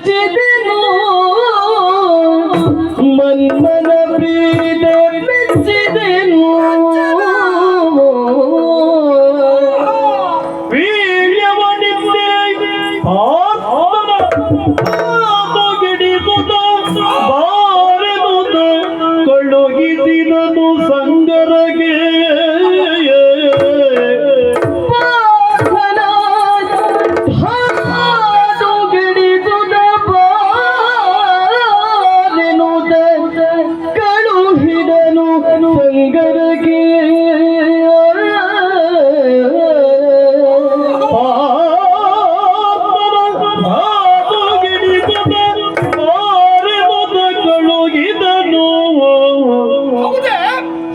ಮೆಚ್ಚಿದೆನು ಮನ್ಮನ ಪ್ರೀತಿ ಮೆಚ್ಚಿದೆನು ವೀರ್ಯವನಿದ್ದೆ ಗಿಡಿದುದ ಬಾರೆದುದ ಕಳುಗಿಸಿದನು ಸಂಗರಗೆ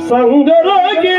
ಸಂಗರಗೆ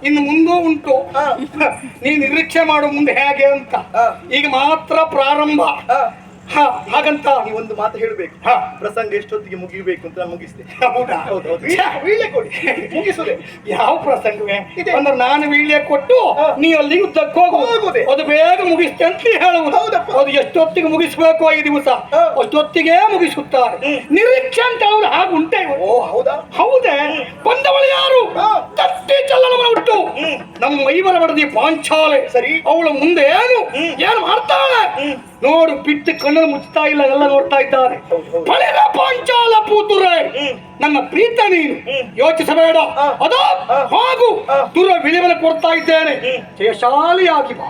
ಇನ್ನು ಮುಂದೂ ಉಂಟು. ನೀನು ನಿರೀಕ್ಷೆ ಮಾಡು ಮುಂದೆ ಹೇಗೆ ಅಂತ. ಈಗ ಮಾತ್ರ ಪ್ರಾರಂಭ. ಹಾಗಂತ ಒಂದು ಮಾತು ಹೇಳಬೇಕು. ಪ್ರಸಂಗ ಎಷ್ಟೊತ್ತಿಗೆ ಮುಗಿಬೇಕು ಅಂತ ಮುಗಿಸ್ತೆ. ಹೌದಾ? ಹೌದೌದು. ವೀಳ್ಯ ಕೊಡಿ ಮುಗಿಸುದೆ. ಯಾವ ಪ್ರಸಂಗವೇ ಅಂದ್ರೆ ನಾನು ವೀಳ್ಯ ಕೊಟ್ಟು ನೀ ಅಲ್ಲಿ ಯುದ್ಧಕ್ಕೆ ಹೋಗುವುದೇ, ಅದು ಬೇಗ ಮುಗಿಸ್ತೇ ಅಂತ ಹೇಳುವುದು. ಅದು ಎಷ್ಟೊತ್ತಿಗೆ ಮುಗಿಸ್ಬೇಕು 5 ದಿವಸ ಅಷ್ಟೊತ್ತಿಗೆ ಮುಗಿಸುತ್ತಾರೆ. ನಿರೀಕ್ಷೆ ಅಂತ ಹೇಳುದು ಹಾಗುಂಟೆ. ಓ ಹೌದಾ? ಹೌದೇ. ಬಂದವಳು ಯಾರು? ತಟ್ಟಿ ಚಲ್ಲನವನ ಹುಟ್ಟು ನಮ್ಮ ಮೈವರ ಬಡದಿ ಪಾಂಚಾಲೆ. ಸರಿ, ಅವಳು ಮುಂದೆ ಏನು ಮಾಡ್ತಾಳೆ ನೋಡು. ಬಿಟ್ಟು ಕಣ್ಣನ್ನು ಮುಚ್ಚುತ್ತಾ ಇಲ್ಲ, ಎಲ್ಲ ನೋಡ್ತಾ ಇದ್ದಾರೆ. ಫಳಿರ ಪಾಂಚಾಲ ಪೂತುರೆ, ನನ್ನ ಪ್ರೀತ ನೀನು ಯೋಚಿಸಬೇಡ. ಅದ ಹಾಗೂ ತುರ ವಿಳಿವನ ಕೊಡ್ತಾ ಇದ್ದೇನೆ. ಜಯಶಾಲಿಯಾಗಿ ಬಾ.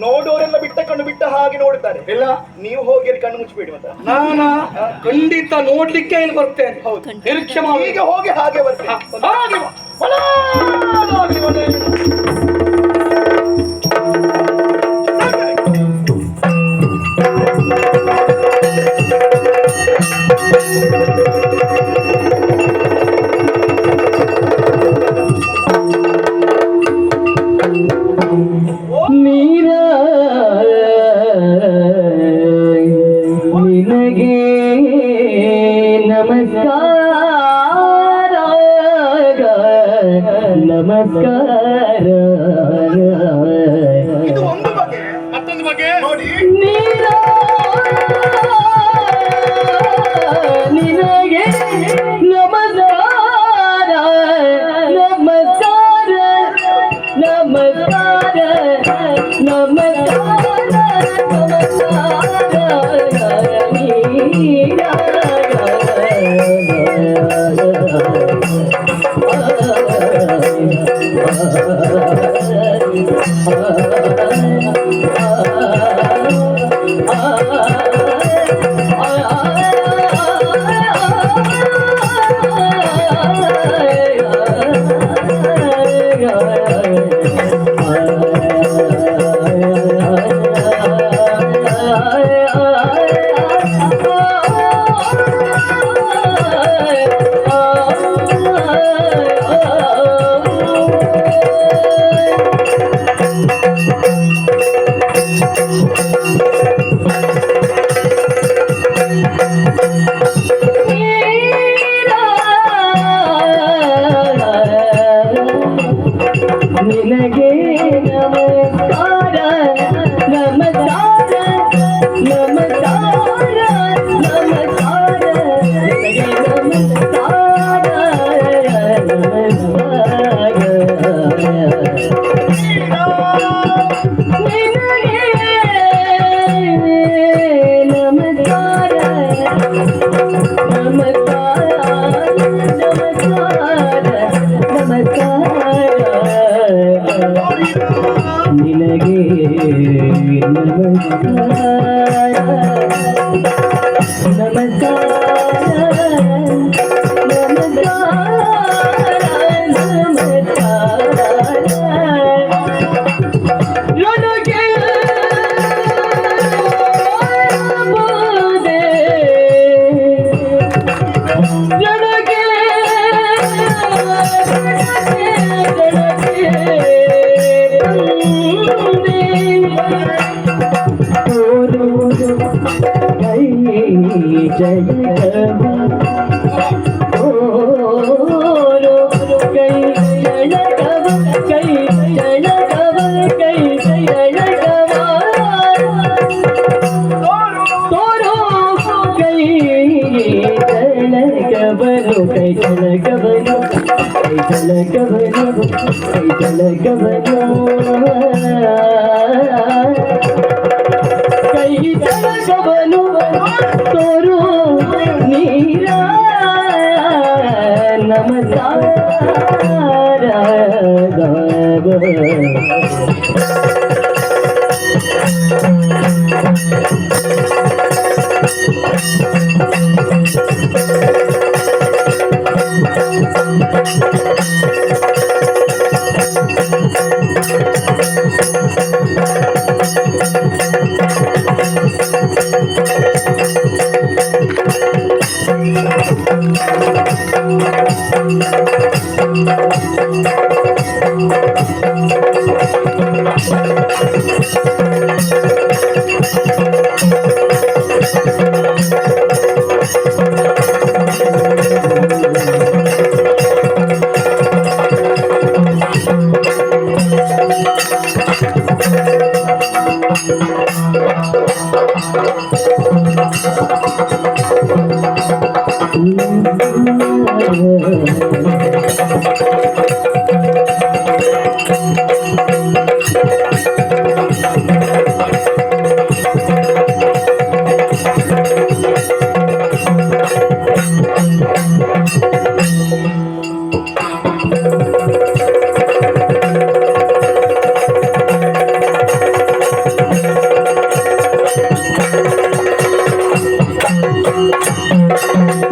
ನೋಡೋರೆಲ್ಲ ಬಿಟ್ಟ ಕಣ್ಣು ಬಿಟ್ಟ ಹಾಗೆ ನೋಡುತ್ತಾರೆ. ಇಲ್ಲ, ನೀವು ಹೋಗಿ ಅಲ್ಲಿ ಕಣ್ಣು ಮುಚ್ಚಬೇಡಿ. ಮತ್ತೆ ನಾನ ಖಂಡಿತ ನೋಡ್ಲಿಕ್ಕೆ ಏನು ಬರ್ತೇನೆ. ನಿರೀಕ್ಷೆ ಮಾಡಿ. ಈಗ ಹೋಗಿ ಹಾಗೆ ಬರ್ತೇನೆ. ನಿನಗೆ ನಮಸ್ಕಾರ ನಮಸ್ಕಾರ. ಇದು ಒಂದು ಬಗೆ. ಮತ್ತೊಂದು ಬಗೆ ನೋಡಿ. ನಿನಗೆ ನಮಸ್ಕಾರ ನಮಸ್ಕಾರ ನಮಸ್ಕಾರ ನಮಸ್ಕಾರ ನಿನಗೆ ನಮಸ್ಕಾರ ನಮಸ್ಕಾರ ನಮಸ್ಕಾರ ನಮಸ್ಕಾರ ನಿನಗೆ ನಮಸ್ಕಾರ ನಿನಗೆ ನಮಸ್ಕಾರ ಕೈ ಚಳಕವನು ಕೈ ಚಳಕವನು ಕೈ ಚಳಕವನು ಕೈ ಚಳಕವನು ತೋರು ನೀರ ನಮಸ್ಕಾರ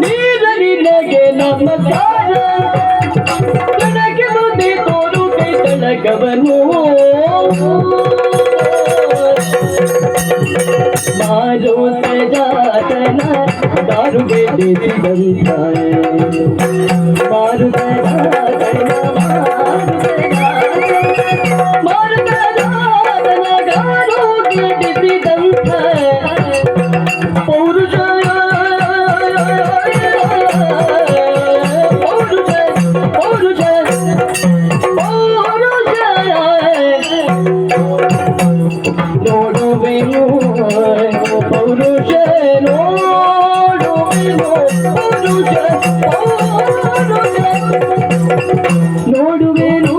ನಿನಗೆ ನಮಸ್ಕಾರ ನನಗೆ ಮುಂದೆ ತೋರು ಕೈ ತಳಕವನು ಮಾರು ಸಜಾತನ ದಾರು ಬೆಳೆಸಿದಂತ ಮಾರು ಸಜಾತನ ಮಾರು ಸಜಾತನ ದಾರು ಬೆಳೆಸಿದಂತ ಪೌರುಷ ನೋಡುವೆನು ಪೌರುಷ ನೋಡುವೆನು ಪೌರುಷ ನೋಡುವೆನು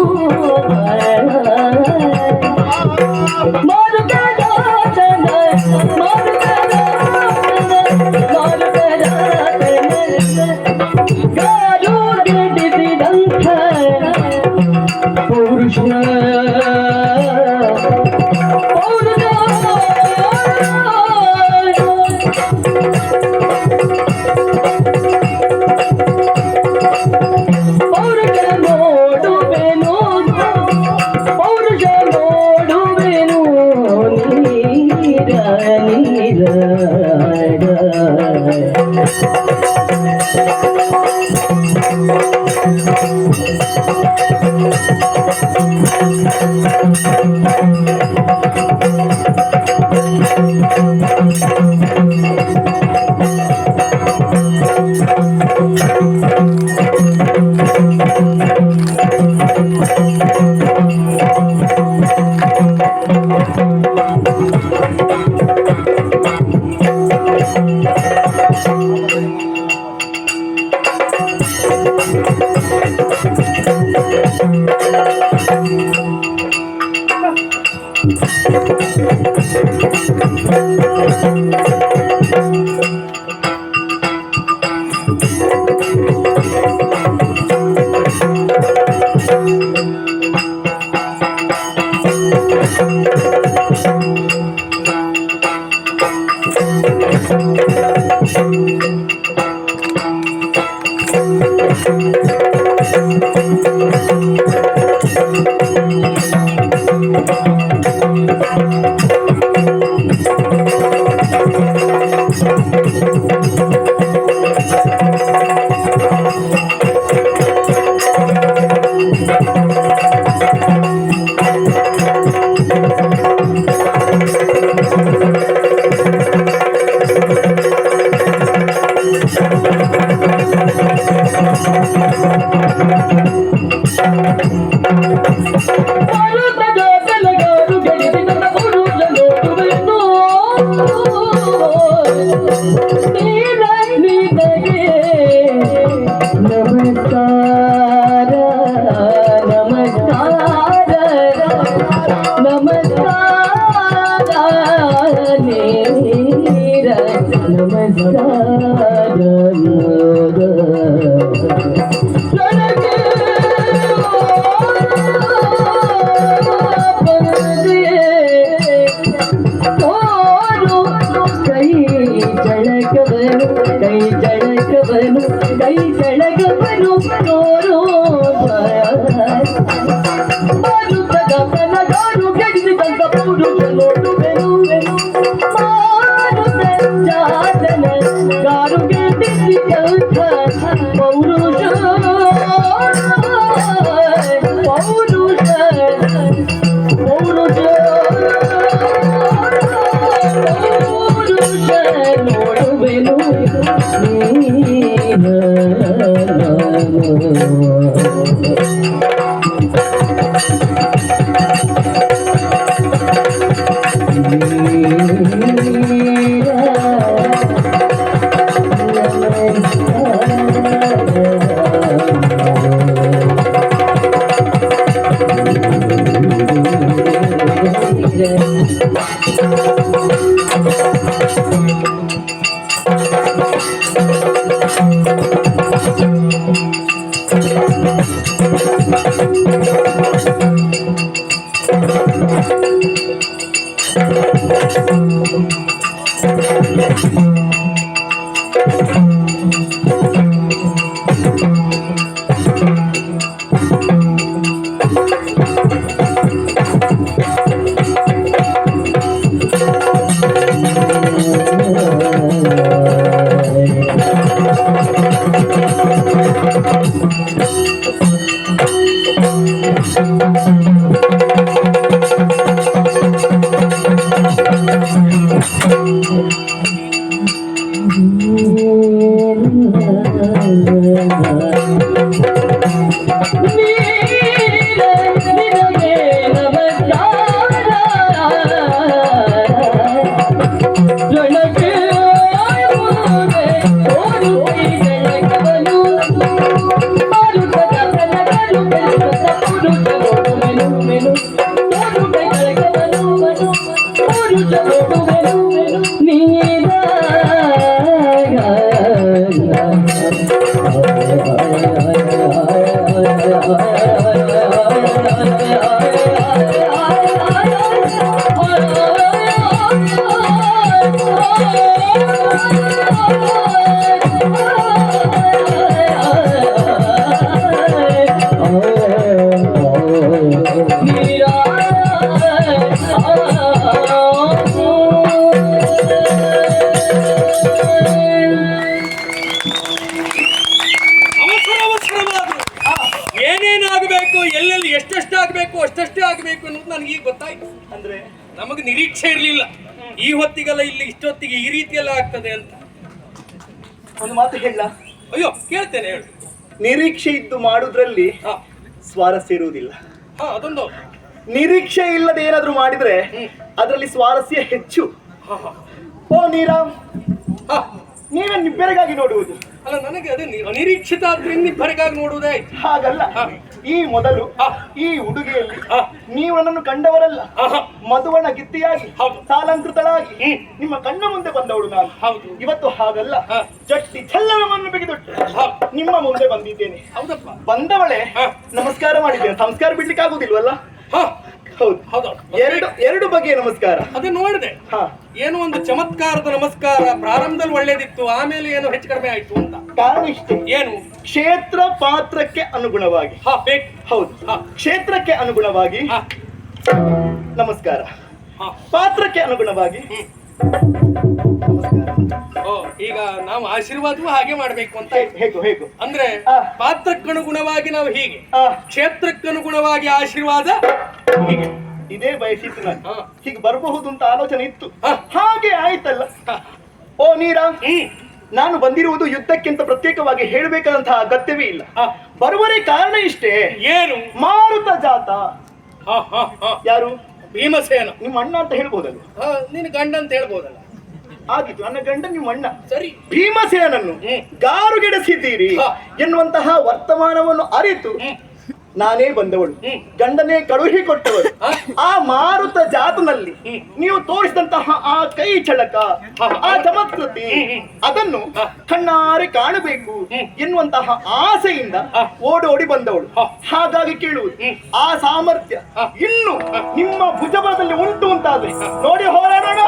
ಮಾರುಕದಾತನ ಗಾರು ಗೆದ್ದಿದಂಥ ಪೌರುಷ ಏನೇನಾಗಬೇಕು, ಎಲ್ಲೆಲ್ಲಿ ಎಷ್ಟೆಷ್ಟಾಗಬೇಕು ಅಷ್ಟಷ್ಟೇ ಆಗಬೇಕು ಅನ್ನೋದು ನನಗೆ ಈಗ ಗೊತ್ತಾಯ್ತು. ಅಂದ್ರೆ ನಮಗೆ ನಿರೀಕ್ಷೆ ಇರಲಿಲ್ಲ ಈ ಹೊತ್ತಿಗೆಲ್ಲ ಇಲ್ಲಿ ಇಷ್ಟೊತ್ತಿಗೆ ಈ ರೀತಿಯೆಲ್ಲ ಆಗ್ತದೆ ಅಂತ. ಒಂದು ಮಾತು ಹೇಳ. ಅಯ್ಯೋ ಕೇಳ್ತೇನೆ, ಹೇಳು. ನಿರೀಕ್ಷೆ ಇದ್ದು ಮಾಡುದ್ರಲ್ಲಿ ಹಾ ಸ್ವಾರಸ್ಯ ಇರುವುದಿಲ್ಲ. ಹಾ ಅದೊಂದು. ನಿರೀಕ್ಷೆ ಇಲ್ಲದೆ ಏನಾದ್ರೂ ಮಾಡಿದ್ರೆ ಅದರಲ್ಲಿ ಸ್ವಾರಸ್ಯ ಹೆಚ್ಚು. ಹಾ ಹಾ ಓ ನೀರಾ, ಹಾ ನೀವೇ ನಿಬ್ಬೆರಗಾಗಿ ನೋಡುವುದು. ಅಲ್ಲ, ನನಗೆ ಅದೇ ಅನಿರೀಕ್ಷಿತ ಆದ್ರಿಂದ ಹೊರಗಾಗಿ ನೋಡುವುದೇ ಆಯ್ತು. ಹಾಗಲ್ಲ, ಈ ಮೊದಲು ಈ ಉಡುಗೆಯಲ್ಲಿ ನೀವು ನನ್ನನ್ನು ಕಂಡವರಲ್ಲ. ಮಧುವಣ ಗಿತ್ತಿಯಾಗಿ ಸಾಲಂಕೃತಳಾಗಿ ನಿಮ್ಮ ಕಣ್ಣ ಮುಂದೆ ಬಂದವಳು ನಾನು. ಹೌದು. ಇವತ್ತು ಹಾಗಲ್ಲ, ಜಟ್ಟಿ ಛಲ್ಲನವನ್ನು ಬಿಗಿದೊಟ್ಟು ನಿಮ್ಮ ಮುಂದೆ ಬಂದಿದ್ದೇನೆ. ಹೌದಪ್ಪ. ಬಂದವಳೆ ನಮಸ್ಕಾರ ಮಾಡಿದ್ದೇನೆ. ಸಂಸ್ಕಾರ ಬಿಡ್ಲಿಕ್ಕೆ ಆಗುದಿಲ್ವಲ್ಲ? ಹೌದು ಹೌದು. ಎರಡು ಬಗೆಯ ನಮಸ್ಕಾರ. ಅದು ನೋಡಿದೆ. ಏನೋ ಒಂದು ಚಮತ್ಕಾರದ ನಮಸ್ಕಾರ. ಪ್ರಾರಂಭದಲ್ಲಿ ಒಳ್ಳೇದಿತ್ತು, ಆಮೇಲೆ ಏನೋ ಹೆಚ್ಚು ಕಡಿಮೆ ಆಯ್ತು ಅಂತ. ಕಾರಣ ಇಷ್ಟೇ. ಏನು? ಕ್ಷೇತ್ರ ಪಾತ್ರಕ್ಕೆ ಅನುಗುಣವಾಗಿ. ಬೇಕು. ಹೌದು, ಕ್ಷೇತ್ರಕ್ಕೆ ಅನುಗುಣವಾಗಿ ನಮಸ್ಕಾರ, ಪಾತ್ರಕ್ಕೆ ಅನುಗುಣವಾಗಿ ಓ, ಈಗ ನಾವು ಆಶೀರ್ವಾದವೂ ಹಾಗೆ ಮಾಡ್ಬೇಕು ಅಂತ. ಹೇಗೂ ಹೇಗೂ ಅಂದ್ರೆ ಪಾತ್ರಕ್ಕನುಗುಣವಾಗಿ ನಾವು ಹೀಗೆ, ಕ್ಷೇತ್ರಕ್ಕನುಗುಣವಾಗಿ ಆಶೀರ್ವಾದ ಹೀಗೆ. ಇದೇ ಬಯಸಿತ್ತು ನಾನು, ಹೀಗೆ ಬರಬಹುದು ಅಂತ ಆಲೋಚನೆ ಇತ್ತು. ಹಾಗೆ ಆಯ್ತಲ್ಲ. ಓ ನೀರಾ, ನಾನು ಬಂದಿರುವುದು ಯುದ್ಧಕ್ಕಿಂತ ಪ್ರತ್ಯೇಕವಾಗಿ ಹೇಳಬೇಕಾದಂತಹ ಅಗತ್ಯವೇ ಇಲ್ಲ. ಬರುವರೆ ಕಾರಣ ಇಷ್ಟೇ. ಏನು? ಮಾರುತ ಜಾತ. ಯಾರು? ಭೀಮಸೇನ. ನಿಮ್ಮ ಅಣ್ಣ ಅಂತ ಹೇಳ್ಬೋದಲ್ಲ? ನಿನ್ನ ಗಂಡ ಅಂತ ಹೇಳ್ಬೋದಲ್ಲ? ಆಗಿತ್ತು, ನನ್ನ ಗಂಡ ನಿಮ್ಮ ಅಣ್ಣ. ಸರಿ. ಭೀಮಸೇನನ್ನು ಗಾರುಗೆಡಿಸಿದ್ದೀರಿ ಎನ್ನುವಂತಹ ವರ್ತಮಾನವನ್ನು ಅರಿತು ನಾನೇ ಬಂದವಳು, ಗಂಡನೇ ಕಳುಹಿ ಕೊಟ್ಟವಳು. ಆ ಮಾರುತ ಜಾತನಲ್ಲಿ ನೀವು ತೋರಿಸಿದಂತಹ ಆ ಕೈ ಚಳಕ, ಆ ಚಮತ್ಕೃತಿ, ಅದನ್ನು ಕಣ್ಣಾರೆ ಕಾಣಬೇಕು ಎನ್ನುವಂತಹ ಆಸೆಯಿಂದ ಓಡೋಡಿ ಬಂದವಳು. ಹಾಗಾಗಿ ಕೇಳುವುದು, ಆ ಸಾಮರ್ಥ್ಯ ಇನ್ನು ನಿಮ್ಮ ಭುಜಬಲದಲ್ಲಿ ಉಂಟು ಅಂತಾದ್ರೆ ನೋಡಿ ಹೋರಾಡೋಣ.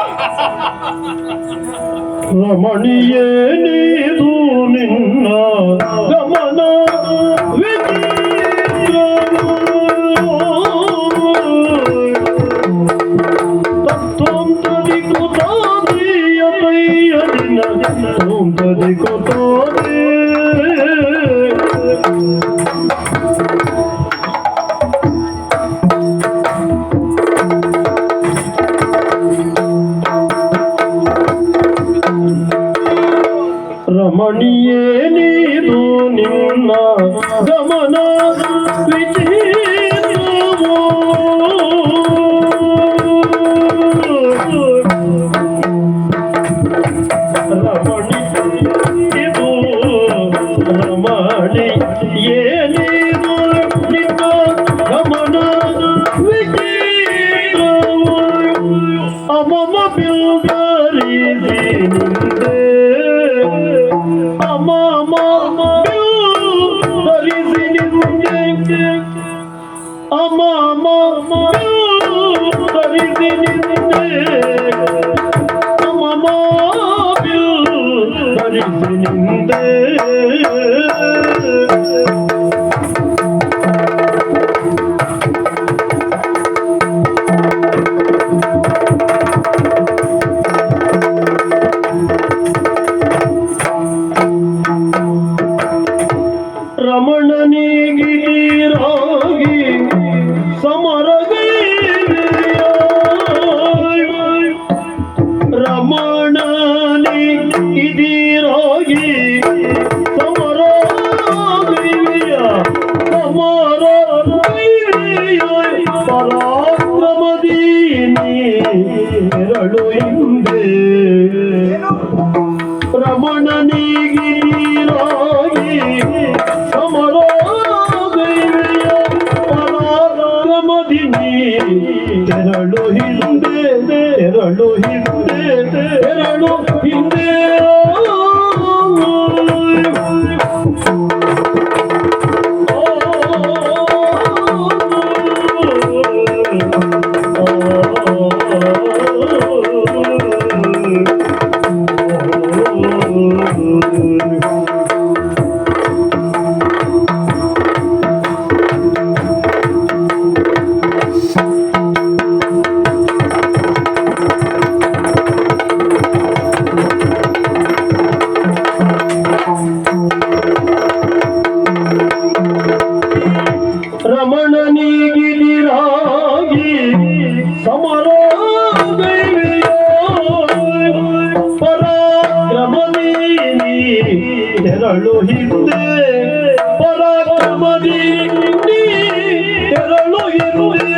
ರಮಣಿಯೇ ನೀದು ನಿನ್ನ ಗಮನ ರಮಣಿಯೇ ನೀದು ಗಮನ ವಿಚಿತ್ರವೋ ರಮಣಿ ಏನಿದು ನಿನ್ನ ಗಮನ ವಿಚಿತ್ರವೋ ಅಮಮ ಬಿಲ್ಗರಿಸಿ ನಿಂದೆ ಅಮಮ ಬಿಲ್ಗರಿಸಿ ನಿಂದೆ ಅಮಮ ಬಿಲ್ಗರಿಸಿ ನಿಂದೆ ಅಮಮ ಬಿಲ್ಗರಿಸಿ ನಿಂದೆ ರಮಣನಿಗಿರಾಗಿ ಸಮರಗೈವೆಯ ರಮಣನಿಗಿರಾಗಿ ಸಮರಗೈವೆಯ ಸಮರಗೈವೆಯ ಪರಾಕ್ರಮದೀನಿ ಎರಳು ಹಿಂದೆ ರಮಣನಿಗಿರಾಗಿ ಸಮರಾಗೈವೆಯ ಪರಾಕ್ರಮದಿನಿ ತೆರಳು ಹಿಂದೆ ತೆರಳು ಹಿಂದೆ ತೆರಳು ಹಿಂದೆ ರಮಣನಿಗಿರಾಗಿ ಸಮರಾಗೈವೆಯ ಪರಾಕ್ರಮದೀನಿ ತೆರಳು ಹಿಂದೆ ಪರಾಕ್ರಮದೀನಿ ತೆರಳು ಹಿಂದೆ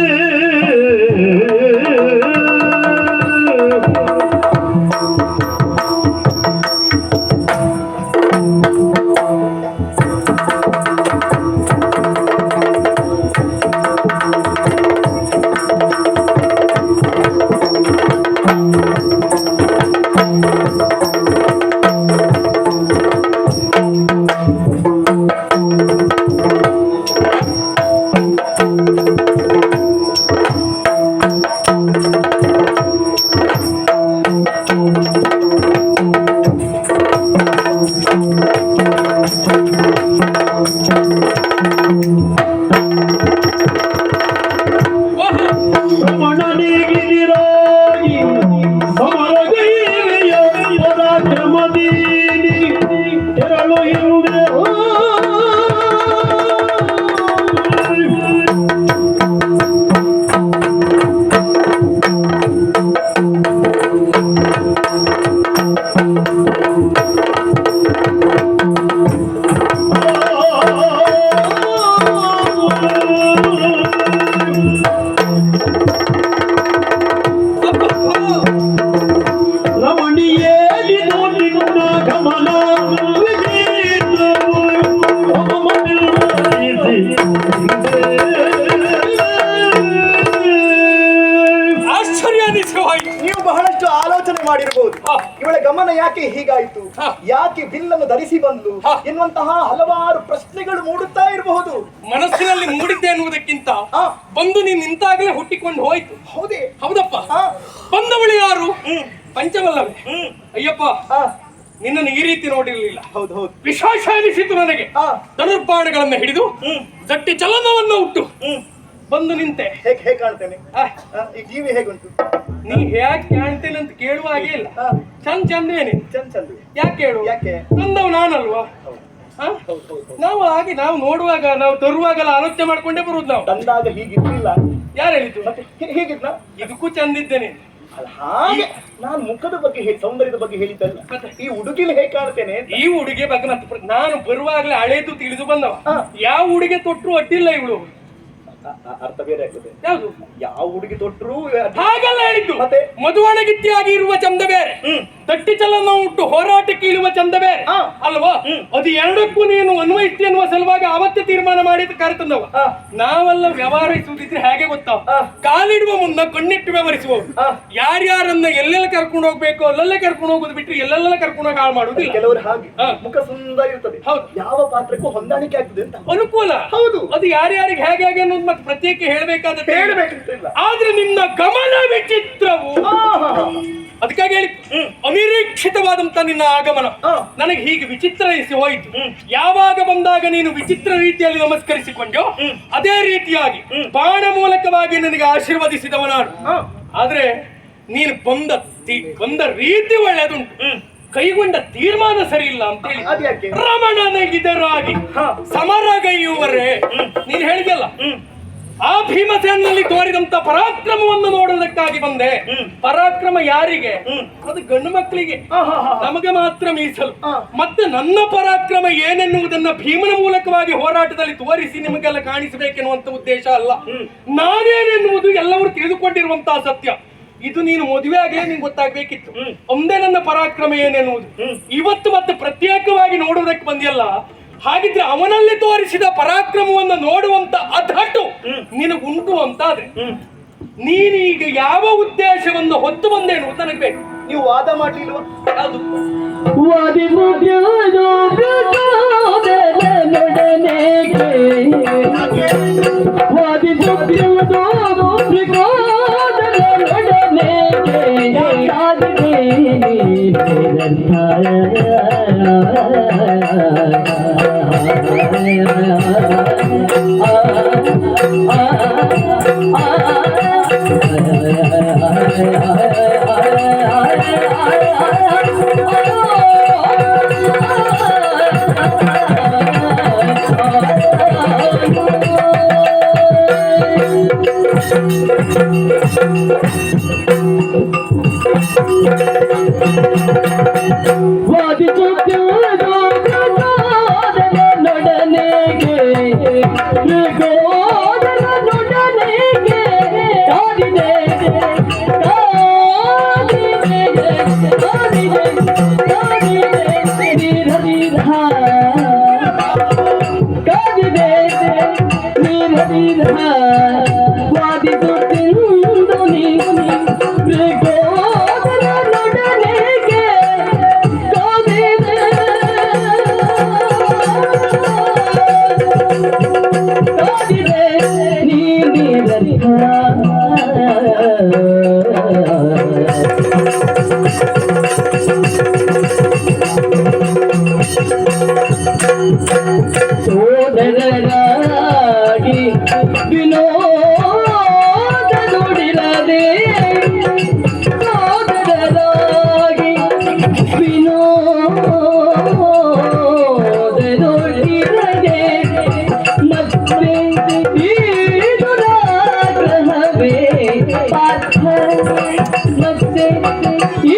ರಮಣನಿಗಿರಾಗಿ ಸಮರಗೈವೆಯ ಪರಾಕ್ರಮದೀನಿ ತೆರಳು ಹಿಂದೆ ರಮಣಿಯೇನಿದು ನಿನ್ನ ಗಮನ ವಿಚಿತ್ರವೋ ಅಮಮ ಬಿಲ್ಗರಿಸಿ ಆಶ್ಚರ್ಯ ಅನಿಸವಾಯಿತು. ನೀವು ಬಹಳಷ್ಟು ಆಲೋಚನೆ ಮಾಡಿರಬಹುದು. ಇವಳ ಗಮನ ಯಾಕೆ ಹೀಗಾಯಿತು, ಯಾಕೆ ಬಿಲ್ಲನ್ನು ಧರಿಸಿ ಬಂದ್ಲು ಎನ್ನುವಂತಹ ಹಲವಾರು ಪ್ರಶ್ನೆಗಳು ಮೂಡುತ್ತಾ ಇರಬಹುದು. ಮನಸ್ಸಿನಲ್ಲಿ ಮೂಡಿದ್ದೆ ಎನ್ನುವುದಕ್ಕಿಂತ ಬಂದು ನೀನು ನಿಂತಾಗಲೇ ಹುಟ್ಟಿಕೊಂಡು ಹೋಯ್ತು. ಹೌದೇ? ಹೌದಪ್ಪ. ಬಂದವಳು ಯಾರು? ಪಂಚವಲ್ಲವೇ? ಅಯ್ಯಪ್ಪ, ನಿನ್ನನ್ನು ಈ ರೀತಿ ನೋಡಿರಲಿಲ್ಲ. ಹೌದು ಹೌದು. ವಿಶೇಷ ಅನಿಸಿತು ನನಗೆ. ಧನುರ್ಬಾಣಗಳನ್ನು ಹಿಡಿದು ಗಟ್ಟಿ ಚಲನವನ್ನು ಉಟ್ಟು ಬಂದು ನಿಂತೆ. ಹೇಗೆ ಕಾಣ್ತೇನೆ ಈಗ? ಜೀವಿ ಹೇಗುಂಟು? ನೀ ಹೇಗೆ ಕಾಣ್ತೇನೆ ಅಂತ ಕೇಳುವ ಹಾಗೆ ಇಲ್ಲ. ಚಂದ್ವೇನೆ. ಚಂದ. ಯಾಕೆ ಹೇಳು? ಯಾಕೆ? ತಂದವ ನಾನಲ್ವಾ? ನಾವು ಹಾಗೆ ನಾವು ನೋಡುವಾಗ ನಾವು ತರುವಾಗೆಲ್ಲ ಆಲೋಚನೆ ಮಾಡ್ಕೊಂಡೇ ಬರುದು. ನಾವು ತಂದಾಗ ಹೀಗಿರ್ಲಿಲ್ಲ. ಯಾರು ಹೇಳಿದ್ದು? ಮತ್ತೆ ಹೀಗಿದ್ನ? ಇದಕ್ಕೂ ಚಂದಿದ್ದೇನೆ. ಅಲ್ಲ, ಹಾಗೆ ನಾನು ಮುಖದ ಬಗ್ಗೆ ಸೌಂದರ್ಯದ ಬಗ್ಗೆ ಹೇಳಿದ್ದಲ್ಲ, ಮತ್ತೆ? ಈ ಉಡುಗಿಲಿ ಹೇಗೆ ಕಾಣ್ತೇನೆ ಅಂತ. ಈ ಉಡುಗೆ ಬಗ್ಗೆ ಮತ್ತೆ ನಾನು ಬರುವಾಗಲೇ ಹಳೇದು ತಿಳಿದು ಬಂದವ. ಹಾ. ಯಾವ ಉಡುಗೆ ತೊಟ್ರು ಅಡ್ಡಿಲ್ಲ ಇವಳು. ಅರ್ಥ ಬೇರೆ ಆಗ್ತದೆ. ಯಾವುದು? ಯಾವ ಹುಡುಗಿ ತೊಟ್ರು ಹಾಗಲ್ಲ ಹೇಳಿದ್ದು. ಮತ್ತೆ? ಮದುವಣಗಿತ್ತಿಯಾಗಿ ಇರುವ ಚಂದ ಬೇರೆ, ತಟ್ಟಿ ಚಲನ ಉಂಟು ಹೋರಾಟಕ್ಕೆ ಇಳುವ ಚಂದ ಬೇರೆ ಹಾ. ಅಲ್ವಾ? ಅದು ಎರಡಕ್ಕೂ ನೀನು ಅನ್ವಯಿಸ್ತಿ ಅನ್ನುವ ಸಲುವಾಗಿ ಅವತ್ತೇ ತೀರ್ಮಾನ ಮಾಡಿದ ಕರೆತಂದವ. ಹಾ. ನಾವೆಲ್ಲ ವ್ಯವಹರಿಸುವುದಿದ್ರೆ ಹೇಗೆ ಗೊತ್ತಾ? ಹಾ. ಕಾಲಿಡುವ ಮುನ್ನ ಕಣ್ಣಿಟ್ಟು ವ್ಯವಹರಿಸುವವರು. ಹಾ. ಯಾರ್ಯಾರನ್ನ ಎಲ್ಲೆಲ್ಲ ಕರ್ಕೊಂಡು ಹೋಗ್ಬೇಕು ಅಲ್ಲೆಲ್ಲ ಕರ್ಕೊಂಡು ಹೋಗುದು ಬಿಟ್ಟರೆ ಎಲ್ಲೆಲ್ಲ ಕರ್ಕೊಂಡು ಹೋಗಿ ಹಾಳು ಮಾಡುವುದಿಲ್ಲ. ಕೆಲವರು ಹಾಗೆ ಹಾ. ಮುಖ ಸುಂದರ ಇರ್ತದೆ, ಹೌದು. ಯಾವ ಪಾತ್ರಕ್ಕೂ ಹೊಂದಾಣಿಕೆ ಆಗ್ತದೆ ಅಂತ. ಅನುಕೂಲ. ಹೌದು. ಅದು ಯಾರ್ಯಾರಿಗೆ ಹೇಗೆ ಹೇಗೆ ಅನ್ನೋದು ಮತ್ತೆ ಪ್ರತ್ಯೇಕ ಹೇಳ್ಬೇಕಾದ ಹೇಳ್ಬೇಕಂತಿಲ್ಲ. ಆದ್ರೆ ನಿನ್ನ ಗಮನ ವಿಚಿತ್ರವು. ಅದಕ್ಕಾಗಿ ಹೇಳಿ ಅನಿರೀಕ್ಷಿತವಾದಂತ ನಿನ್ನ ಆಗಮನ ನನಗೆ ಹೀಗೆ ವಿಚಿತ್ರ ಎನಿಸಿ ಹೋಯಿತು. ಯಾವಾಗ ಬಂದಾಗ ನೀನು ವಿಚಿತ್ರ ರೀತಿಯಲ್ಲಿ ನಮಸ್ಕರಿಸಿಕೊಂಡ್ಯೋ ಅದೇ ರೀತಿಯಾಗಿ ಬಾಣ ಮೂಲಕವಾಗಿ ನನಗೆ ಆಶೀರ್ವದಿಸಿದವ ನಾನು. ಆದ್ರೆ ನೀನು ಬಂದ ರೀತಿ ಒಳ್ಳೆದುಂಟು, ಕೈಗೊಂಡ ತೀರ್ಮಾನ ಸರಿ ಇಲ್ಲ ಅಂತ ಹೇಳಿ ಅದ್ಯಾಕೆ? ರಮಣನಿಗಿದರಾಗಿ ಸಮರಗೈಯುವರೇ ನೀನು ಹೇಳಿದಲ್ಲ. ಆ ಭೀಮಸೇನಲ್ಲಿ ತೋರಿದಂತ ಪರಾಕ್ರಮವನ್ನು ನೋಡುವುದಕ್ಕಾಗಿ ಬಂದೆ. ಪರಾಕ್ರಮ ಯಾರಿಗೆ? ಅದು ಗಂಡು ಮಕ್ಕಳಿಗೆ, ನಮಗೆ ಮಾತ್ರ ಮೀಸಲು. ಮತ್ತೆ ನನ್ನ ಪರಾಕ್ರಮ ಏನೆನ್ನುವುದನ್ನ ಭೀಮನ ಮೂಲಕವಾಗಿ ಹೋರಾಟದಲ್ಲಿ ತೋರಿಸಿ ನಿಮಗೆಲ್ಲ ಕಾಣಿಸಬೇಕೆನ್ನುವಂತ ಉದ್ದೇಶ ಅಲ್ಲ. ನಾನೇನೆನ್ನುವುದು ಎಲ್ಲರೂ ತಿಳಿದುಕೊಂಡಿರುವಂತಹ ಸತ್ಯ. ಇದು ನೀನು ಮದುವೆ ಆಗಲೇ ನಿಂಗೆ ಗೊತ್ತಾಗ್ಬೇಕಿತ್ತು. ಒಂದೇ ನನ್ನ ಪರಾಕ್ರಮ ಏನೆನ್ನುವುದು. ಇವತ್ತು ಮತ್ತೆ ಪ್ರತ್ಯೇಕವಾಗಿ ನೋಡುವುದಕ್ಕೆ ಬಂದಿಯಲ್ಲ. ಹಾಗಿದ್ರೆ ಅವನಲ್ಲಿ ತೋರಿಸಿದ ಪರಾಕ್ರಮವನ್ನು ನೋಡುವಂತ ಅಧಟ್ಟು ನಿನಗುಂಟು ಅಂತಾದ್ರೆ ನೀನೀಗ ಯಾವ ಉದ್ದೇಶವನ್ನು ಹೊತ್ತು ಬಂದೇನು ನನಗೆ ಬೇಕು. ನೀವು ವಾದ ಮಾಡ್ಲಿಲ್ವಾ? ಯಾವುದು? ಸೋದರರಾಗಿ ವಿನೋದ ನುಡಿರದೆ, ಸೋದರರಾಗಿ ವಿನೋದ ನುಡಿರದೆ, ಮತ್ತೆ ಈ ದುರಾಗ್ರಹವೇ ಪಾರ್ಥ, ಮತ್ತೆ ಈ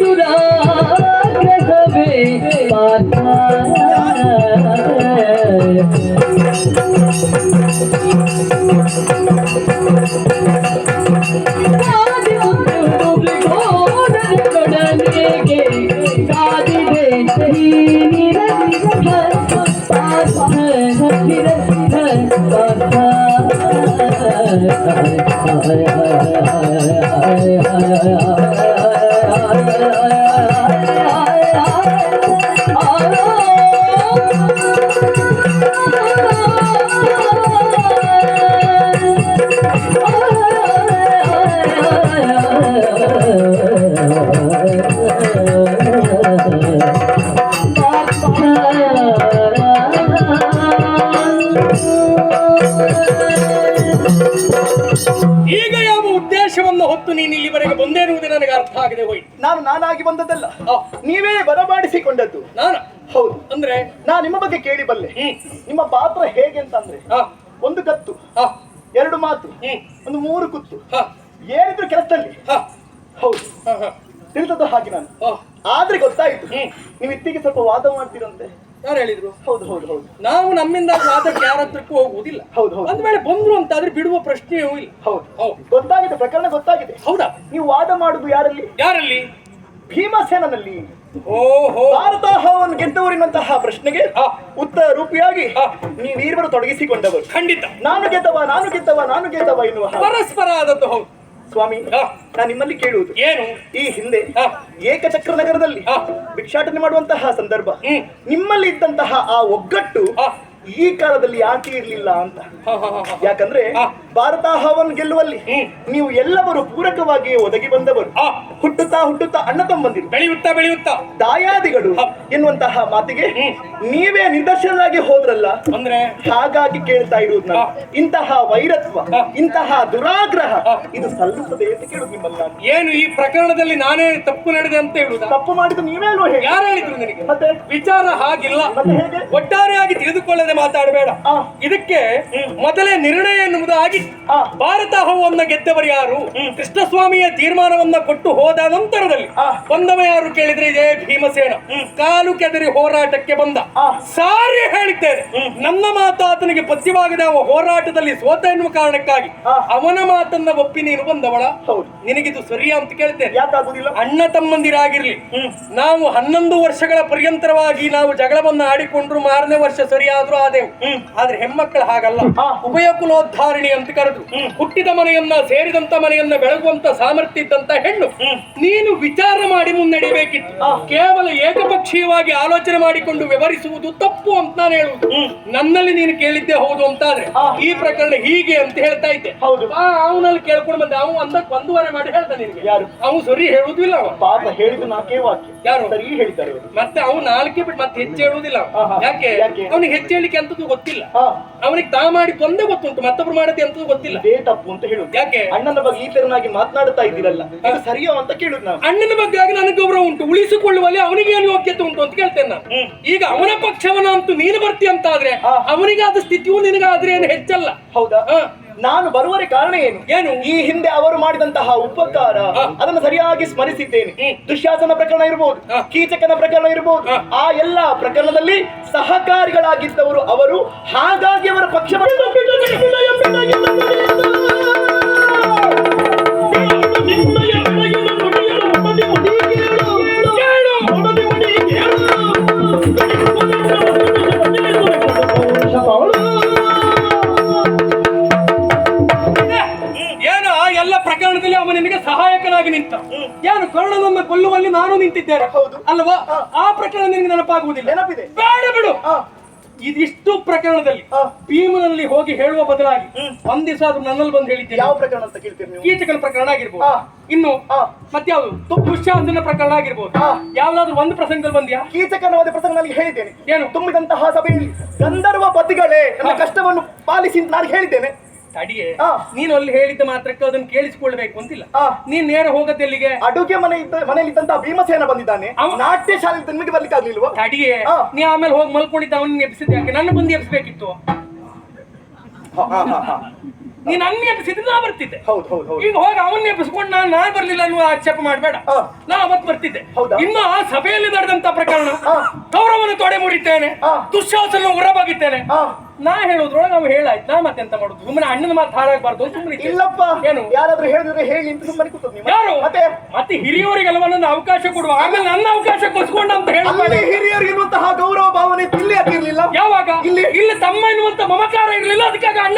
ದುರಾಗ್ರಹವೇ ಪಾರ್ಥ. ಈಗ ಯಾವ ಉದ್ದೇಶವನ್ನು ಹೊತ್ತು ನೀನು ಇಲ್ಲಿವರೆಗೆ ಬಂದೇನುವುದು ನನಗೆ ಅರ್ಥ ಆಗದೆ ಹೋಯ್ತು. ನಾನು ನಾನಾಗಿ ಬಂದದ್ದಲ್ಲ, ನೀವೇ ಬರಮಾಡಿಸಿಕೊಂಡದ್ದು. ನಾನು ಹೌದು. ಅಂದ್ರೆ ನಾನು ನಿಮ್ಮ ಬಗ್ಗೆ ಕೇಳಿ ಬಲ್ಲೆ. ನಿಮ್ಮ ಪಾತ್ರ ಹೇಗೆ ಅಂತಂದ್ರೆ, ಒಂದು ಕತ್ತು, ಎರಡು ಮಾತು, ಒಂದು ಮೂರು ಕುತ್ತು, ಏನಿದ್ರು ಕೆಲಸದಲ್ಲಿ ಹೌದು ಹ, ಹ. ತಿಳಿದದ್ದು ಹಾಗೆ ನಾನು. ಓ, ಆದ್ರೆ ಗೊತ್ತಾಯ್ತು ಹ್ಮ್. ನೀವು ಇತ್ತಿಗೆ ಸ್ವಲ್ಪ ವಾದ ಮಾಡ್ತೀರಂತೆ. ಯಾರು ಹೇಳಿದ್ರು? ಹೌದು ಹೌದು ಹೌದು ನಾವು ನಮ್ಮಿಂದ ವಾದಕ್ಕೆ ಯಾರ ಹತ್ರಕ್ಕೂ ಹೋಗುವುದಿಲ್ಲ. ಹೌದು ಹೌದು ಒಂದ್ ವೇಳೆ ಬಂದ್ರು ಅಂತಾದ್ರೆ ಬಿಡುವ ಪ್ರಶ್ನೆಯೂ ಇಲ್ಲ. ಹೌದು ಹೌದು. ಗೊತ್ತಾಗಿದೆ, ಪ್ರಕರಣ ಗೊತ್ತಾಗಿದೆ. ಹೌದಾ? ನೀವು ವಾದ ಮಾಡುದು ಯಾರಲ್ಲಿ? ಯಾರಲ್ಲಿ? ಭೀಮಸೇನಲ್ಲಿ. ಓಹೋ. ಭಾರತಾಹವನ್ನು ಗೆದ್ದವರಿನಂತಹ ಪ್ರಶ್ನೆಗೆ ಹಾ. ಉತ್ತರ ರೂಪಿಯಾಗಿ ಹಾ. ನೀವೀರ್ವರು ತೊಡಗಿಸಿಕೊಂಡವರು. ಖಂಡಿತ ನಾನು ಗೆದ್ದವ ಎನ್ನುವ ಹಾಗೆ. ಪರಸ್ಪರ ಆದದ್ದು. ಹೌದು ಸ್ವಾಮಿ, ಹಾ. ನಾನು ನಿಮ್ಮಲ್ಲಿ ಕೇಳುವುದು, ಏನು? ಈ ಹಿಂದೆ ಹಾ. ಏಕಚಕ್ರ ನಗರದಲ್ಲಿ ಹಾ. ಭಿಕ್ಷಾಟನೆ ಮಾಡುವಂತಹ ಸಂದರ್ಭ ಹ್ಮ್. ನಿಮ್ಮಲ್ಲಿ ಇದ್ದಂತಹ ಆ ಒಗ್ಗಟ್ಟು ಹಾ. ಈ ಕಾಲದಲ್ಲಿ ಯಾಕೆ ಇರ್ಲಿಲ್ಲ ಅಂತ. ಹ, ಹ, ಹ, ಹ. ಯಾಕಂದ್ರೆ ಹಾ. ಭಾರತಾಹವನ್ನು ಗೆಲ್ಲುವಲ್ಲಿ ಹ್ಮ್. ನೀವು ಎಲ್ಲವರು ಪೂರಕವಾಗಿ ಒದಗಿ ಬಂದವರು. ಹಾ. ಹುಟ್ಟುತ್ತಾ ಅಣ್ಣ ತಮ್ಮಂದಿರು, ಬೆಳೆಯುತ್ತಾ ದಾಯಾದಿಗಳು ಹಾ. ಎನ್ನುವಂತಹ ಮಾತಿಗೆ ಹ್ಮ್. ನೀವೇ ನಿದರ್ಶನರಾಗಿ ಹೋದ್ರಲ್ಲ. ಅಂದ್ರೆ ಹಾಗಾಗಿ ಕೇಳ್ತಾ ಇರುವುದು ನಾನು. ಹಾ. ಇಂತಹ ವೈರತ್ವ, ಹಾ. ಇಂತಹ ದುರಾಗ್ರಹ ಹಾ. ಇದು ಸಲ್ಲುತ್ತದೆ ಅಂತ ಕೇಳುದು ನಿಮ್ಮಲ್ಲಿ ನಾನು. ಏನು ಈ ಪ್ರಕರಣದಲ್ಲಿ ನಾನೇ ತಪ್ಪು ನಡೆದೆ ಅಂತ ಹೇಳುದಾ? ತಪ್ಪು ಮಾಡಿದ್ದು ನೀವೇ ಅಲ್ವಾ ಹೇಳಿ? ಯಾರು ಹೇಳಿದ್ರು ನಿನಗೆ? ಮತ್ತೆ ವಿಚಾರ ಹಾಗಿಲ್ಲ. ಮತ್ತೆ ಹೇಗೆ? ಒಟ್ಟಾರೆಯಾಗಿ ತಿಳಿದುಕೊಳ್ಳದೆ ಮಾತಾಡಬೇಡ. ಆ. ಇದಕ್ಕೆ ಮೊದಲೇ ನಿರ್ಣಯ ಎನ್ನುವುದಾಗಿ ಆ. ಭಾರತಾಹವನ್ನ ಗೆದ್ದವರು ಯಾರು, ಕೃಷ್ಣಸ್ವಾಮಿಯ ತೀರ್ಮಾನವನ್ನ ಕೊಟ್ಟು ಹೋದ ನಂತರದಲ್ಲಿ ಆ. ಬಂದವ ಯಾರು ಕೇಳಿದ್ರೆ ಇದೇ ಭೀಮಸೇನ. ಕಾಲು ಕೆದರಿ ಹೋರಾಟಕ್ಕೆ ಬಂದ. ಆ. ಸಾರಿ ಹೇಳಿದ್ದೇನೆ, ನನ್ನ ಮಾತು ಆತನಿಗೆ ಪಥ್ಯವಾಗದೆ ಅವ ಹೋರಾಟದಲ್ಲಿ ಸೋತ ಎನ್ನುವ ಕಾರಣಕ್ಕಾಗಿ ಆ. ಅವನ ಮಾತನ್ನ ಒಪ್ಪಿ ನೀನು ಬಂದವಳ. ಹೌದು. ನಿನಗಿದು ಸರಿಯಾ ಅಂತ ಕೇಳ್ತೇನೆ. ಯಾಕಾಗುದಿಲ್ಲ? ಅಣ್ಣ ತಮ್ಮಂದಿರಾಗಿರ್ಲಿ, ನಾವು 11 ವರ್ಷಗಳ ಪರ್ಯಂತರವಾಗಿ ನಾವು ಜಗಳವನ್ನ ಆಡಿಕೊಂಡ್ರು, ಮಾರನೇ ವರ್ಷ ಸರಿಯಾದ್ರೂ ಆದೆವು. ಆದ್ರೆ ಹೆಣ್ಮಕ್ಳು ಹಾಗಲ್ಲ. ಹಾ. ಉಭಯ ಕುಲೋದ್ಧಾರಿಣಿ ಅಂತ ಕರೆದ್ರು. ಹುಟ್ಟಿದ ಮನೆಯನ್ನ ಸೇರಿದಂತ ಮನೆಯನ್ನ ಬೆಳಗುವಂತ ಸಾಮರ್ಥ್ಯ ಇದ್ದಂತ ಹೆಣ್ಣು. ನೀನು ವಿಚಾರ ಮಾಡಿ ಮುನ್ನಡೆಯಬೇಕಿತ್ತು. ಕೇವಲ ಏಕಪಕ್ಷೀಯವಾಗಿ ಆಲೋಚನೆ ಮಾಡಿಕೊಂಡು ವ್ಯವಹರಿಸುವುದು ತಪ್ಪು ಅಂತ ನಾನು ಹೇಳುವುದು. ನನ್ನಲ್ಲಿ ನೀನು ಕೇಳಿದ್ದೆ ಹೌದು ಅಂತಾದ್ರೆ ಈ ಪ್ರಕರಣ ಹೀಗೆ ಅಂತ ಹೇಳ್ತಾ ಇದ್ದೆ. ಹೌದು. ಅವನಲ್ಲಿ ಕೇಳ್ಕೊಂಡು ಬಂದೆ. ಅವನು ಅಂದಕ್ಕೆ 1.5 ಮಾಡಿ ಹೇಳ್ತಾನೆ ನಿನಗೆ. ಯಾರು? ಅವನು ಸರಿ ಹೇಳುದಿಲ್ಲ. ಅವ ಪಾಪ ಹೇಳಿದ್ದು ನಾಲ್ಕೇ ವಾಕ್ಯ. ಯಾರು? ಸರಿ ಹೇಳಿದ್ದಾರೆ ಅವರು. ಮತ್ತೆ ಅವನು 4 ಬಿಟ್ಟು ಮತ್ತೆ ಹೆಚ್ಚು ಹೇಳುವುದಿಲ್ಲ. ಆಹಾ. ಯಾಕೆ? ಯಾಕೆ? ಅವನಿಗೆ ಹೆಚ್ಚು ಹೇಳಿಕೆ ಅಂತದ್ದು ಗೊತ್ತಿಲ್ಲ. ಹಾ. ಅವನಿಗೆ ತಾ ಮಾಡಿ ಕೊಂದೇ ಗೊತ್ತುಂಟು, ಮತ್ತೊಬ್ರು ಮಾಡದೆ ಅಂತದ್ದು ಗೊತ್ತಿಲ್ಲ. ಇದೇ ತಪ್ಪು ಅಂತ ಹೇಳುದು. ಯಾಕೆ? ಅಣ್ಣನ ಬಗ್ಗೆ ಈ ತರನಾಗಿ ಮಾತನಾಡುತ್ತಾ ಇದ್ದೀರಲ್ಲ, ಇದು ಸರಿಯೋ ಅಂತ ಕೇಳುದು ನಾವು. ಅಣ್ಣನ ಬಗ್ಗೆ ಆಗಿ ನನಗೆ ಗೌರವ ಉಂಟು, ಉಳಿಸಿಕೊಳ್ಳುವಲ್ಲಿ ಅವನಿಗೆ ಏನು ಯೋಗ್ಯತೆ ಉಂಟು ಅಂತ ಕೇಳ್ತೇನೆ ನಾನು. ಈಗ ಅವನ ಪಕ್ಷವನ್ನ ಅಂತೂ ನೀನು ಬರ್ತಿ ಅಂತ ಆದ್ರೆ ಅವನಿಗಾದ ಸ್ಥಿತಿಯೂ ನಿನಗಾದ್ರೆ ಏನು ಹೆಚ್ಚಲ್ಲ. ಹೌದಾ? ಹಾ. ನಾನು ಬರುವರೆ ಕಾರಣ ಏನು? ಏನು? ಈ ಹಿಂದೆ ಅವರು ಮಾಡಿದಂತಹ ಉಪಕಾರ ಅದನ್ನು ಸರಿಯಾಗಿ ಸ್ಮರಿಸಿದ್ದೇನೆ. ದುಶ್ಯಾಸನ ಪ್ರಕರಣ ಇರಬಹುದು, ಕೀಚಕನ ಪ್ರಕರಣ ಇರಬಹುದು, ಆ ಎಲ್ಲ ಪ್ರಕರಣದಲ್ಲಿ ಸಹಕಾರಿಗಳಾಗಿದ್ದವರು ಅವರು. ಹಾಗಾಗಿ ಅವರ ಪಕ್ಷ ಏನು ಆ ಎಲ್ಲ ಪ್ರಕರಣದಲ್ಲಿ ಅವನ ನಿನಗೆ ಸಹಾಯಕನಾಗಿ ನಿಂತ. ಏನು ಕರ್ಣನನ್ನ ಕೊಲ್ಲುವಲ್ಲಿ ನಾನು ನಿಂತಿದ್ದೇನೆ. ಹೌದು. ಅಲ್ವಾ? ಆ ಪ್ರಕರಣ ನಿನಗೆ ನೆನಪಾಗುವುದಿಲ್ಲ. ನೆನಪಿದೆ. ಬೇಡ ಬಿಡು. ಆ. ಇದಿಷ್ಟು ಪ್ರಕರಣದಲ್ಲಿ ಭೀಮನಲ್ಲಿ ಹೋಗಿ ಹೇಳುವ ಬದಲಾಗಿ ಒಂದ್ ದಿವಸ ಅದು ನನ್ನಲ್ಲಿ ಬಂದು ಹೇಳಿದ್ದೇನೆ. ಯಾವ ಪ್ರಕರಣ ಅಂತ ಕೇಳ್ತೀರಿ ನೀವು? ಕೀಚಕನ ಪ್ರಕರಣ ಆಗಿರ್ಬೋದು, ಆ. ಇನ್ನು ಆ. ಮತ್ಯಾವುದು ದುಶ್ಯಾಸನ ಪ್ರಕರಣ ಆಗಿರ್ಬೋದು. ಆ. ಯಾವ್ದಾದ್ರು ಒಂದು ಪ್ರಸಂಗದಲ್ಲಿ ಬಂದ್ಯಾ? ಕೀಚಕನವಾದ ಪ್ರಸಂಗ ನನಗೆ ಹೇಳಿದ್ದೇನೆ. ಏನು? ತುಂಬಿದಂತಹ ಸಭೆಯಲ್ಲಿ ಗಂಧರ್ವ ಪತಿಗಳೇ ನನ್ನ ಕಷ್ಟವನ್ನು ಪಾಲಿಸಿ ಅಂತ ನಾನು ಹೇಳಿದ್ದೇನೆ. ಅಡಿಗೆ ಆ. ನೀನು ಅಲ್ಲಿ ಹೇಳಿದ್ದ ಮಾತ್ರಕ್ಕೆ ಅದನ್ನು ಕೇಳಿಸಿಕೊಳ್ಬೇಕು ಅಂತಿಲ್ಲ. ಆ. ನೀನ್ ನೇರ ಹೋಗದ್ದೆಲ್ಲಿಗೆ? ಅಡುಗೆ ಮನೆಯಲ್ಲಿ ಇದ್ದಂತಹ ಭೀಮಸೇನ ಬಂದಿದ್ದಾನೆ. ನಾಟ್ಯ ಶಾಲೆ ನಿಮಗೆ ಬರ್ಲಿಕ್ಕೆ ಆಗ್ಲಿಲ್ವಾ? ಅಡಿಗೆ ಆ. ನೀ ಆಮೇಲೆ ಹೋಗಿ ಮಲ್ಕೊಂಡಿದ್ದ ಅವನ್ನ ಎಬ್ಸಿದ್ದೆ ಯಾಕೆ? ನನ್ನ ಬಂದು ಎಬ್ಸ್ಬೇಕಿತ್ತು. ನೀನ್ ನನ್ನ ಎಬ್ಸಿದ್ರೆ ನಾ ಬರ್ತಿದ್ದೆ. ಹೌದು ಹೌದು ಹೌದು. ಈಗ ಹೋಗಿ ಅವನ್ನ ಎಬ್ಬಿಸ್ಕೊಂಡು ನಾನ್ ಬರ್ಲಿಲ್ಲ ಅನ್ನುವ ಆಕ್ಷೇಪ ಮಾಡ್ಬೇಡ. ಆ. ನಾ ಅವತ್ತು ಬರ್ತಿದ್ದೆ. ಹೌದಾ? ಇನ್ನು ಆ ಸಭೆಯಲ್ಲಿ ನಡೆದಂತ ಪ್ರಕರಣ, ಆ. ಕೌರವನ ತೊಡೆ ಮುರಿತೇನೆ, ಆ. ದುಶ್ಯಾಸನ ಹೊರಬಾಗಿದ್ದೇನೆ. ಆ. ನಾ ಹೇಳೋದ್ರೊಳಗೆ ನಾವು ಹೇಳಾಯ್ತು. ನಾ ಮತ್ತೆಂತ ಮಾಡುದು? ಸುಮ್ಮನೆ ಅಣ್ಣನ ಮಾತು ಹಾಳಾಗಬಾರ್ದು ಸುಮ್ಮನೆ. ಇಲ್ಲಪ್ಪ, ಏನು? ಯಾರಾದ್ರೂ ಹೇಳಿದ್ರೆ ಹೇಳಿ ಅಂತ ಸುಮ್ಮನೆ ಕೂತದ್ದು ನೀವು. ಯಾರು? ಮತ್ತೆ ಹಿರಿಯವರಿಗೆಲ್ಲ ನನ್ನ ಅವಕಾಶ ಕೊಡುವ, ಆಮೇಲೆ ನನ್ನ ಅವಕಾಶ ಕೊಡ್ಸ್ಕೊಂಡ ಅಂತ ಅಲ್ಲಿ ಹೇಳಿ. ಹಿರಿಯರಿರುವಂತಹ ಗೌರವ ಭಾವನೆ ಇಲ್ಲಿ ಆಗಿರ್ಲಿಲ್ಲ. ಯಾವಾಗ? ಇಲ್ಲಿ ಇಲ್ಲಿ ತಮ್ಮ ಎನ್ನುವಂತ ಮಮಕಾರ ಇರಲಿಲ್ಲ, ಅದಕ್ಕಾಗಿ ಅಣ್ಣ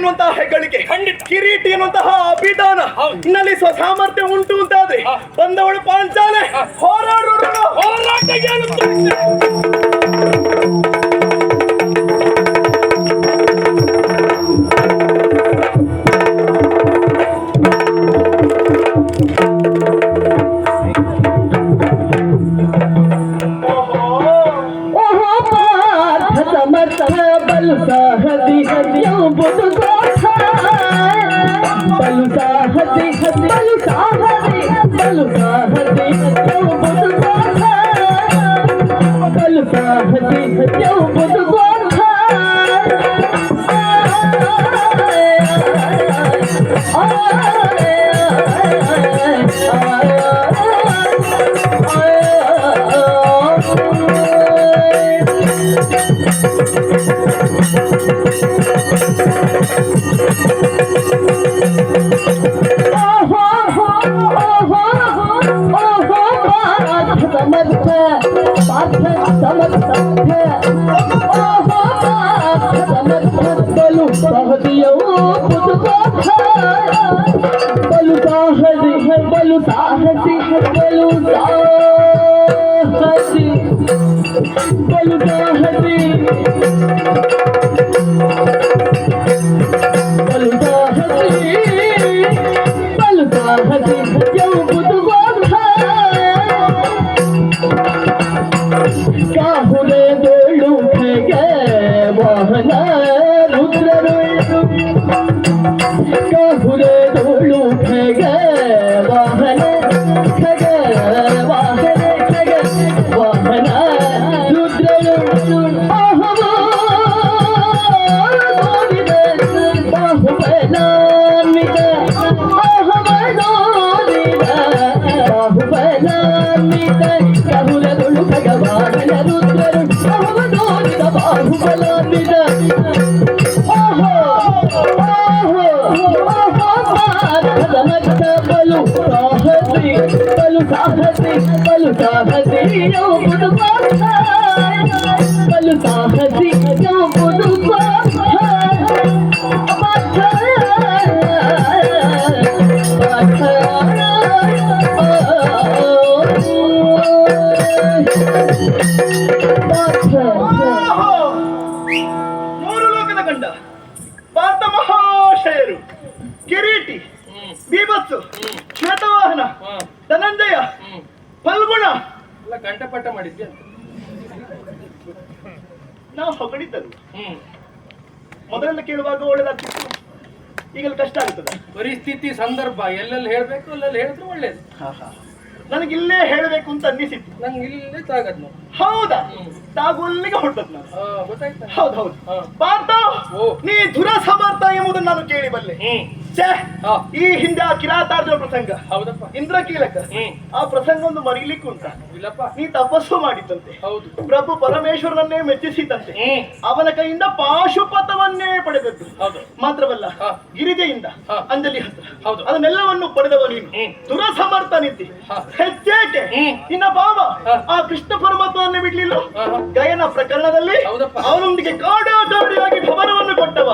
ಎನ್ನುವಂತಹ ಹೆಗ್ಗಳಿಕೆ, ಖಂಡಿತ. ಕಿರೀಟಿ ಎನ್ನುವಂತಹ ಅಭಿದಾನ, ಹೌದು. ಇನ್ನಲ್ಲಿ ಸ್ವಸಾಮರ್ಥ್ಯ ಉಂಟು ಅಂತಾದ್ರೆ ಬಂದವಳು ಪಾಂಚಾಲೆ ಹೋರಾಡೋರು. ಹೋರಾಟ ಏನು ತೋರಿಸ್ತೇನೆ. ओहो पार्थ समर्थ बल साहसी हदियों बुध गोथा बल साहसी बल साहसी हदियों बुध गोथा बल साहसी हदियों बुध गोथा काहुरे दोलू खेगे वाहन रुद्रनु काहुरे दोलू खेगे वाहन खगे वाहन खगे वाहन रुद्रनु बाहुबलान्वित बाहुबलान्वित काहुरे दोलू भगवान रुद्रनु बाहुबलान्वित बाहुबलान्वित ओहो ओहो ओहो समर्थ बलु साहसी बलु साहसी बलु साहसी यो बुध पाथा बलु साहसी यो बुध पाथा पाथा ಮೂರು ಲೋಕದ ಗಂಡ ಪಾರ್ಥ ಮಹಾಶಯರು, ಕಿರೀಟಿ, ಬೀಭತ್ಸು, ಶ್ವೇತವಾಹನ, ಧನಂಜಯ, ಫಲ್ಗುಣ. ಎಲ್ಲ ಕಂಠಪಾಠ ಮಾಡಿದ್ಯಾ? ನಾವು ಹೊಗಳಿದ್ದರು. ಮೊದಲೆಲ್ಲ ಕೇಳುವಾಗ ಒಳ್ಳೇದಾಗ್ತಿತ್ತು, ಈಗಲೂ ಕಷ್ಟ ಆಗ್ತದೆ. ಪರಿಸ್ಥಿತಿ ಸಂದರ್ಭ ಎಲ್ಲೆಲ್ಲಿ ಹೇಳ್ಬೇಕು ಅಲ್ಲೆಲ್ಲಿ ಹೇಳಿದ್ರು ಒಳ್ಳೇದು. ನನಗೆ ಇಲ್ಲೇ ಹೇಳಬೇಕು ಅಂತ ಅನ್ನಿಸಿತ್ತು. ನಂಗೆ ಇಲ್ಲೇ ತಾಗದ್ ನಾವು. ಹೌದಾ? ತಾಗುಲ್ಲಿಗೆ ಹೊರಟದ್ ನಾನು. ಗೊತ್ತಾಯ್ತಾ? ಹೌದೌದು. ಹಾ. ಪಾರ್ಥ, ಓ. ನೀ ದುರಸಮರ್ಥ ಎಂಬುದನ್ನು ನಾನು ಕೇಳಿ ಬಲ್ಲೆ. ಛೇ, ಹಾ. ಈ ಹಿಂದೆ ಆ ಕಿರಾತಾರ್ಜುನ ಪ್ರಸಂಗ, ಹೌದಪ್ಪ. ಇಂದ್ರಕೀಲಕ, ಆ ಪ್ರಸಂಗ ಒಂದು ಮರೀಲಿಕ್ಕೆ ಉಂಟ. ಇಲ್ಲಪ್ಪ. ನೀ ತಪಸ್ಸು ಮಾಡಿದ್ದಂತೆ, ಹೌದು. ಪ್ರಭು ಪರಮೇಶ್ವರನನ್ನೇ ಮೆಚ್ಚಿಸಿದಂತೆ, ಅವನ ಕೈಯಿಂದ ಪಾಶುಪತವನ್ನೇ ಪಡೆದದ್ದು. ಹೌದು. ಮಾತ್ರವಲ್ಲ, ಹಾ. ಗಿರಿಜೆಯಿಂದ ಹಾ. ಅಂಜಲಿ ಹತ್ರ ಹೌದು. ಅದನ್ನೆಲ್ಲವನ್ನು ಪಡೆದವ ನೀನು. ದುರಸಮರ್ಥ ನಿಂತಿ ಹಾ. ಹೆಚ್ಚೇಕೆ ನಿನ್ನ ಭಾವ ಆ ಕೃಷ್ಣ ಪರಮಾತ್ಮನನ್ನೇ ಬಿಡ್ಲಿಲ್ಲ. ಗಯನ ಪ್ರಕರಣದಲ್ಲಿ ಹೌದಪ್ಪ. ಅವನೊಂದಿಗೆ ಕಾಡಾಗಿ ಭವನವನ್ನು ಕೊಟ್ಟವ.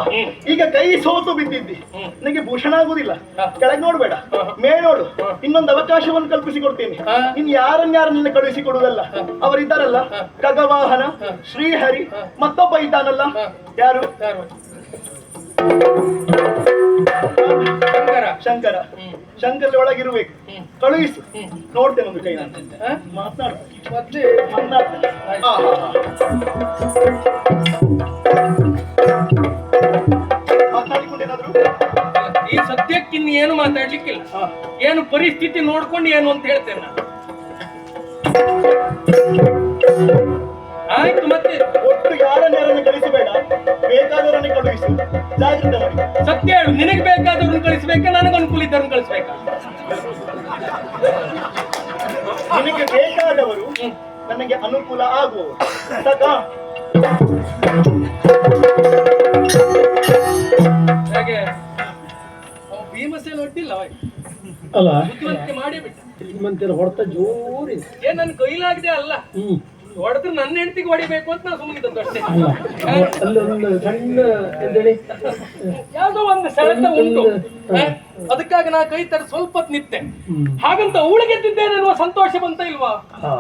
ಈಗ ಕೈ ಸೋತು ಬಿದ್ದಿದ್ದಿ, ನನಗೆ ಭೂಷಣ ಆಗುದಿಲ್ಲ. ಕೆಳಗೆ ನೋಡ್ಬೇಡ, ಮೇಲೆ ನೋಡು. ಇನ್ನೊಂದು ಅವಕಾಶವನ್ನು ಕಲ್ಪಿಸಿಕೊಡ್ತೀನಿ. ಇನ್ ಯಾರನ್ನ ಕಳುಹಿಸಿ ಕೊಡುವುದಲ್ಲ. ಅವರಿದ್ದಾರಲ್ಲ, ಖಗವಾಹನ, ಶ್ರೀಹರಿ, ಮತ್ತೊಬ್ಬ ಇದ್ದಾನಲ್ಲ, ಯಾರು? ಶಂಕರ. ಶಂಕರ ಒಳಗಿರ್ಬೇಕು. ಕಳುಹಿಸು, ನೋಡ್ತೇನೆ ಒಂದು ಕೈ. ಮಾತನಾಡ್ತೇನೆ. ಮಾತನಾಡಿಕೊಂಡೇನಾದ್ರು ಈ ಸದ್ಯಕ್ಕೆ ಇನ್ನು ಏನು ಮಾತಾಡ್ಲಿಕ್ಕಿಲ್ಲ. ಏನು ಪರಿಸ್ಥಿತಿ ನೋಡ್ಕೊಂಡು ಏನು ಅಂತ ಹೇಳ್ತೇನೆ ನಾನು. ಆಯ್ತು, ಮತ್ತೆ ಒಟ್ಟು ಯಾರನ್ಯಾರನ್ನು ಕಳಿಸಬೇಡ, ಬೇಕಾದವರನ್ನೇ ಕಳುಹಿಸು. ಜಾಗ್ರತೆ ಮಾಡಿ. ಸತ್ಯ ಹೇಳು, ನಿನಗೆ ಬೇಕಾದವ್ರನ್ನ ಕಳಿಸ್ಬೇಕಾ, ನನಗೆ ಅನುಕೂಲ ಇದ್ದವ್ರನ್ನ ಕಳಿಸ್ಬೇಕಾ? ನಿನಗೆ ಬೇಕಾದವರು, ನನಗೆ ಅನುಕೂಲ ಆಗುವವರು. ಹಾಗೆ ಭೀಮಸೇನ ಒಡ್ಡಿಲ್ಲ ಅಲ್ಲ ಬುದ್ಧಿವಂತಿಕೆ ಮಾಡೇ ಬಿಟ್ಟ. ಶ್ರೀಮಂತರ ಹೊಡೆತ ಜೋರಿದೆ. ಏನ್ ನನ್ ಕೈಲಾಗದೆ ಅಲ್ಲ, ಹೊಡೆದ್ರೆ ನನ್ನ ಹೆಂಡತಿಗೆ ಹೊಡಿಬೇಕು ಅಂತ ನಾನು ಸುಮ್ಮನಿದ್ದದ್ದು ಅಷ್ಟೇ. ಅಲ್ಲೊಂದು ಸಣ್ಣ ಎಂತೇಳಿ ಯಾವ್ದೋ ಒಂದು ಸೆಳೆತ ಉಂಟು. ಅದಕ್ಕಾಗಿ ನಾ ಕೈ ತರ ಸ್ವಲ್ಪ ಹೊತ್ತು ನಿತ್ತೆ. ಹಾಗಂತ ಅವಳು ಗೆದ್ದಿದ್ದೇನೆ ಅನ್ನುವ ಸಂತೋಷ ಬಂತ ಇಲ್ವಾ?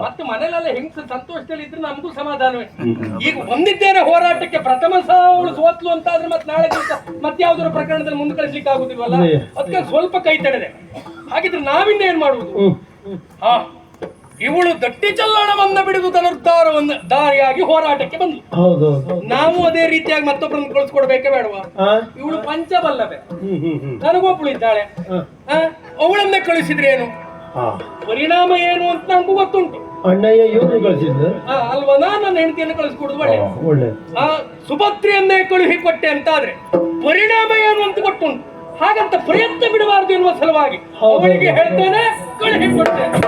ಮತ್ತೆ ಮನೇಲೆಲ್ಲ ಹೆಂಗ್ ಸಂತೋಷದಲ್ಲಿ ಇದ್ರೆ ನಮಗೂ ಸಮಾಧಾನವೇ. ಈಗ ಬಂದಿದ್ದೇನೆ ಹೋರಾಟಕ್ಕೆ, ಪ್ರಥಮ ಸಹ ಅವಳು ಸೋತ್ಲು ಅಂತ ಆದ್ರೆ ಮತ್ತೆ ನಾಳೆ ದಿವಸ ಮತ್ತೆ ಯಾವ್ದಾರ ಪ್ರಕರಣದಲ್ಲಿ ಮುಂದೆ ಕಳಿಸ್ಲಿಕ್ಕೆ ಆಗುದಿಲ್ವಲ್ಲ, ಅದಕ್ಕೆ ಸ್ವಲ್ಪ ಕೈ ತಡೆದೆ. ಹಾಗಿದ್ರೆ ನಾವಿನ್ನೇನ್ ಮಾಡುವುದು? ಹಾ, ಇವಳು ದಟ್ಟಿ ಚಲ್ಲಾಣವನ್ನ ಬಿಡುವುದು ಧನುರ್ಧಾರವನ್ನ ದಾರಿಯಾಗಿ ಹೋರಾಟಕ್ಕೆ ಬಂದು, ನಾವು ಅದೇ ರೀತಿಯಾಗಿ ಮತ್ತೊಬ್ಬರನ್ನು ಕಳಿಸ್ಕೊಡ್ಬೇಕೆ ಬೇಡವಾ? ಇವಳು ಪಂಚಬಲ್ಲವೇ, ನನಗೊಬ್ಬಳು ಇದ್ದಾಳೆ, ಅವಳನ್ನೇ ಕಳಿಸಿದ್ರೆ ಏನು ಪರಿಣಾಮ ಏನು ಅಂತ ನಮಗೂ ಗೊತ್ತುಂಟು. ಅಣ್ಣಯ್ಯ ಇವ್ರು ಕಳಿಸಿದ್ದು ಅಲ್ವಾ? ನನ್ನ ಹೆಂಡತಿಯನ್ನು ಕಳಿಸ್ಕೊಡುದು ಒಳ್ಳೆ. ಸುಭದ್ರೆಯನ್ನೇ ಕಳುಹಿ ಕೊಟ್ಟೆ ಅಂತಾದ್ರೆ ಪರಿಣಾಮ ಏನು ಅಂತ ಗೊತ್ತುಂಟು. ಹಾಗಂತ ಪ್ರಯತ್ನ ಬಿಡಬಾರದು ಎನ್ನುವ ಸಲುವಾಗಿ ಅವಳಿಗೆ ಹೇಳ್ತೇನೆ, ಕಳುಹಿ ಕೊಡ್ತೇನೆ.